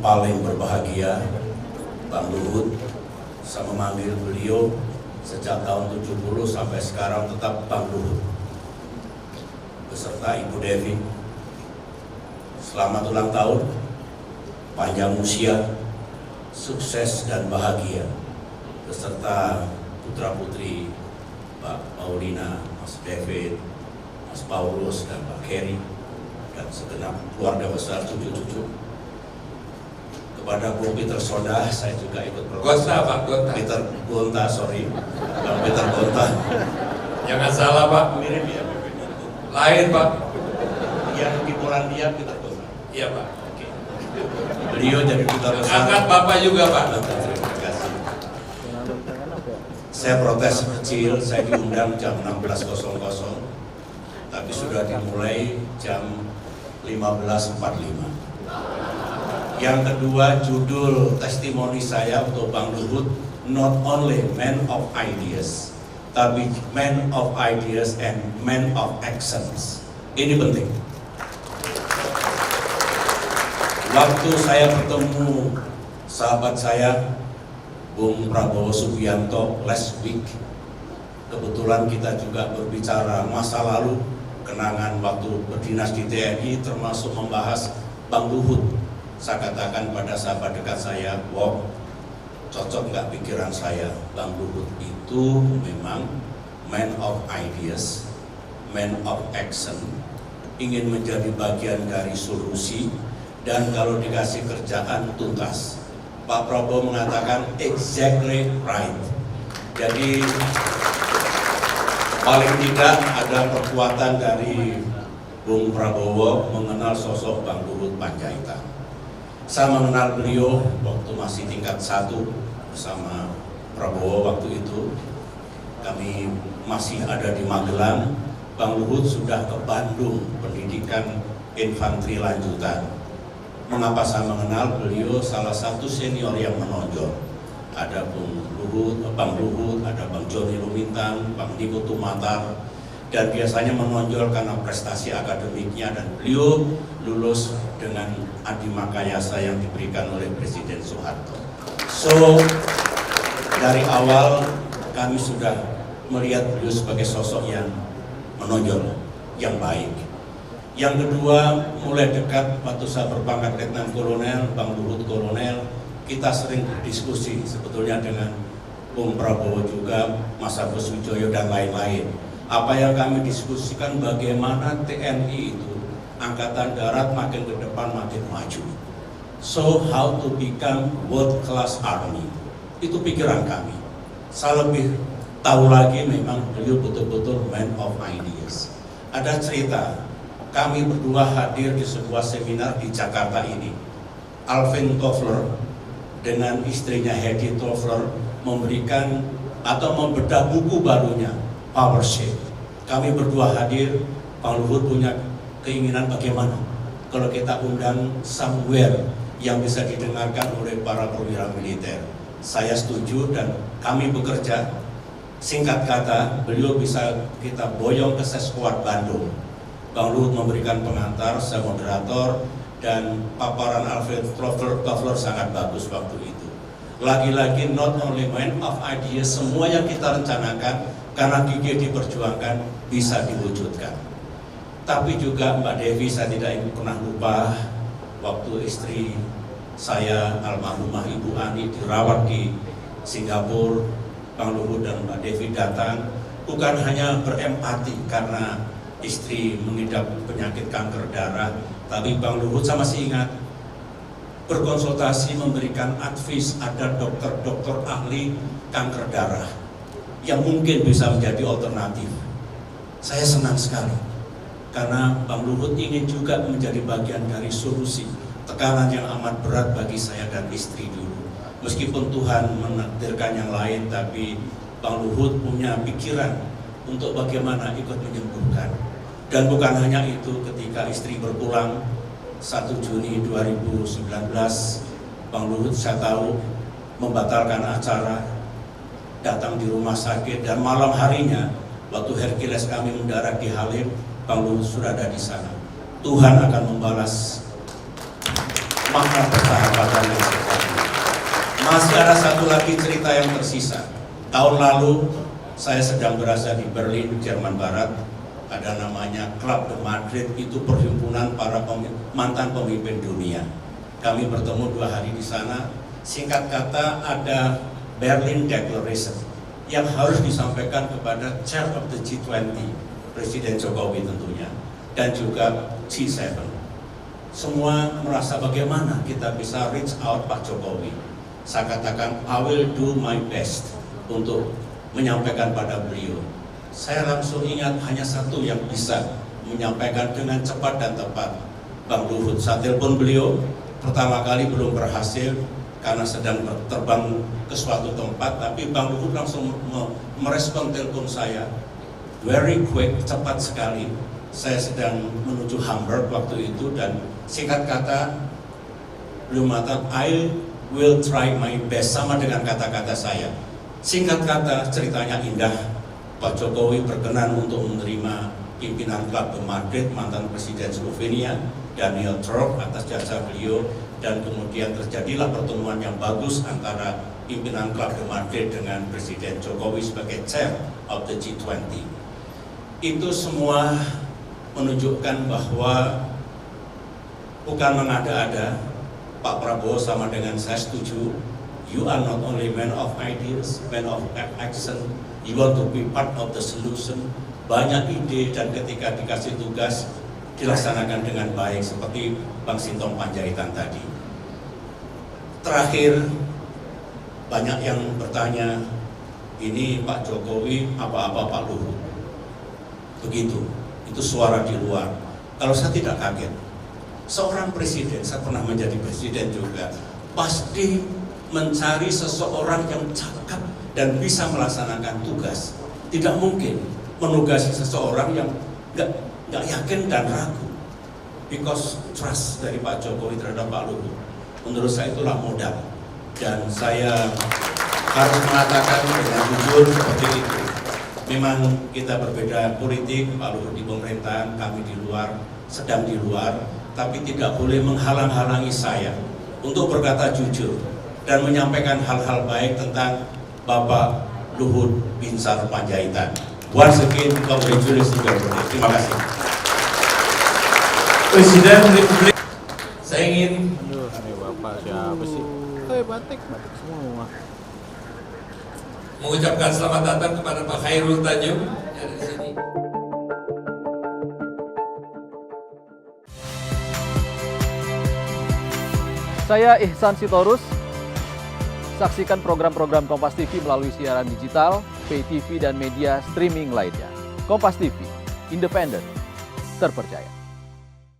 paling berbahagia, Bang Luhut. Saya memanggil beliau sejak tahun 70 sampai sekarang tetap Bang Luhut. Beserta Ibu Devi. Selamat ulang tahun, panjang usia, sukses dan bahagia. Beserta putra-putri Pak Paulina, Mas David, Mas Paulus, dan Pak Kerry, dan segenap keluarga besar cucu-cucu. Kepada Bung Peter Sodah, saya juga ikut Gonta, Pak, Gonta. Peter Gonta, sorry. Bang Peter Gonta. Jangan salah, Pak. Mirip ya? Lain, Pak. Yang di Polandia, Peter Gonta. Iya, Pak. Oke. Beliau jadi duta besar. Angkat Bapak juga, Pak. Terima kasih. Saya protes kecil, saya diundang jam 16.00, tapi sudah dimulai jam 15.45. Yang kedua, judul testimoni saya untuk Bang Luhut, not only man of ideas, tapi man of ideas and man of actions. Ini penting. Waktu saya bertemu sahabat saya, Bung Prabowo Subianto last week, kebetulan kita juga berbicara masa lalu, kenangan waktu berdinas di TNI, termasuk membahas Bang Luhut. Saya katakan pada sahabat dekat saya, wow, cocok nggak pikiran saya, Bang Luhut itu memang man of ideas, man of action, ingin menjadi bagian dari solusi, dan kalau dikasih kerjaan tuntas. Pak Prabowo mengatakan exactly right. Jadi paling tidak ada perkuatan dari Bung Prabowo mengenal sosok Bang Luhut Panjaitan. Saya mengenal beliau waktu masih tingkat 1 bersama Prabowo waktu itu. Kami masih ada di Magelang. Bang Luhut sudah ke Bandung pendidikan infanteri lanjutan. Mengapa saya mengenal beliau? Salah satu senior yang menonjol. Ada Bung Luhut, Bang Luhut, ada Bang Joni Lumintang, Bang Niko Tumatar, dan biasanya menonjol karena prestasi akademiknya, dan beliau lulus dengan adi makayasa yang diberikan oleh Presiden Soeharto. So, dari awal kami sudah melihat beliau sebagai sosok yang menonjol, yang baik. Yang kedua, mulai dekat waktu saya berpangkat Letnan Kolonel, Bang Luhut Kolonel, kita sering berdiskusi sebetulnya dengan Bung Prabowo juga, Mas Agus Wijoyo, dan lain-lain. Apa yang kami diskusikan bagaimana TNI itu, Angkatan Darat makin ke depan makin maju. So, how to become world class army. Itu pikiran kami. Saya lebih tahu lagi memang beliau betul-betul man of ideas. Ada cerita, kami berdua hadir di sebuah seminar di Jakarta ini. Alvin Toffler dengan istrinya Hedy Toffler memberikan atau membedah buku barunya, Power Shape. Kami berdua hadir. Bang Luhut punya keinginan bagaimana kalau kita undang somewhere yang bisa didengarkan oleh para perwira militer. Saya setuju dan kami bekerja. Singkat kata, beliau bisa kita boyong ke Seskuad Bandung. Bang Luhut memberikan pengantar, saya moderator, dan paparan Alfred Toffler sangat bagus waktu itu. Lagi-lagi not only man of ideas, semua yang kita rencanakan karena gigih diperjuangkan bisa diwujudkan. Tapi juga Mbak Devi, saya tidak ingin pernah lupa waktu istri saya almarhumah Ibu Ani dirawat di Singapura, Bang Luhut dan Mbak Devi datang bukan hanya berempati karena istri mengidap penyakit kanker darah, tapi Bang Luhut, saya masih ingat, berkonsultasi memberikan advice ada dokter-dokter ahli kanker darah yang mungkin bisa menjadi alternatif. Saya senang sekali karena Bang Luhut ingin juga menjadi bagian dari solusi tekanan yang amat berat bagi saya dan istri dulu. Meskipun Tuhan menakdirkan yang lain, tapi Bang Luhut punya pikiran untuk bagaimana ikut menyembuhkan. Dan bukan hanya itu, ketika istri berpulang 1 Juni 2019, Bang Luhut saya tahu membatalkan acara, datang di rumah sakit, dan malam harinya waktu Hercules kami mendarat di Halim, Bang Luhut sudah ada di sana. Tuhan akan membalas makna persahabatan yang sejati. Masih ada satu lagi cerita yang tersisa. Tahun lalu saya sedang berada di Berlin, Jerman Barat. Ada namanya Club de Madrid, itu perhimpunan para mantan pemimpin dunia. Kami bertemu 2 hari di sana. Singkat kata ada Berlin Declaration yang harus disampaikan kepada Chair of the G20, Presiden Jokowi tentunya, dan juga G7. Semua merasa bagaimana kita bisa reach out Pak Jokowi. Saya katakan, I will do my best untuk menyampaikan pada beliau. Saya langsung ingat hanya satu yang bisa menyampaikan dengan cepat dan tepat, Bang Luhut. Saya telepon beliau, pertama kali belum berhasil karena sedang terbang ke suatu tempat, tapi Bang Luhut langsung merespon telepon saya, very quick, cepat sekali. Saya sedang menuju Hamburg waktu itu, dan singkat kata beliau mengatakan, I will try my best, sama dengan kata-kata saya. Singkat kata, ceritanya indah. Pak Jokowi berkenan untuk menerima pimpinan Club de Madrid, mantan Presiden Slovenia, Daniel Trump, atas jasa beliau, dan kemudian terjadilah pertemuan yang bagus antara pimpinan Club de Madrid dengan Presiden Jokowi sebagai Chair of the G20. Itu semua menunjukkan bahwa bukan mengada-ada. Pak Prabowo sama dengan saya setuju. You are not only man of ideas, man of action. You want to be part of the solution. Banyak ide, dan ketika dikasih tugas dilaksanakan dengan baik seperti Bang Sintong Panjaitan tadi. Terakhir, banyak yang bertanya, ini Pak Jokowi apa-apa Pak Luhut. Begitu, itu suara di luar. Kalau saya tidak kaget, seorang presiden, saya pernah menjadi presiden juga, pasti mencari seseorang yang cakap dan bisa melaksanakan tugas. Tidak mungkin menugasi seseorang yang nggak yakin dan ragu. Because trust dari Pak Jokowi terhadap Pak Luhut, menurut saya itulah modal. Dan saya harus mengatakan dengan jujur seperti itu. Memang kita berbeda politik, Pak Luhut di pemerintahan, kami di luar, sedang di luar, tapi tidak boleh menghalang-halangi saya untuk berkata jujur dan menyampaikan hal-hal baik tentang Bapak Luhut Binsar Panjaitan. Once again, congratulations to you. Terima kasih. Presiden Republik. Saya ingin Aduh, ini Bapak siapa sih? Batik semua. mengucapkan selamat datang kepada Pak Khairul Tanjung dari sini. Saya Ihsan Sitorus. Saksikan program-program Kompas TV melalui siaran digital, pay TV, dan media streaming lainnya. Kompas TV, independen, terpercaya.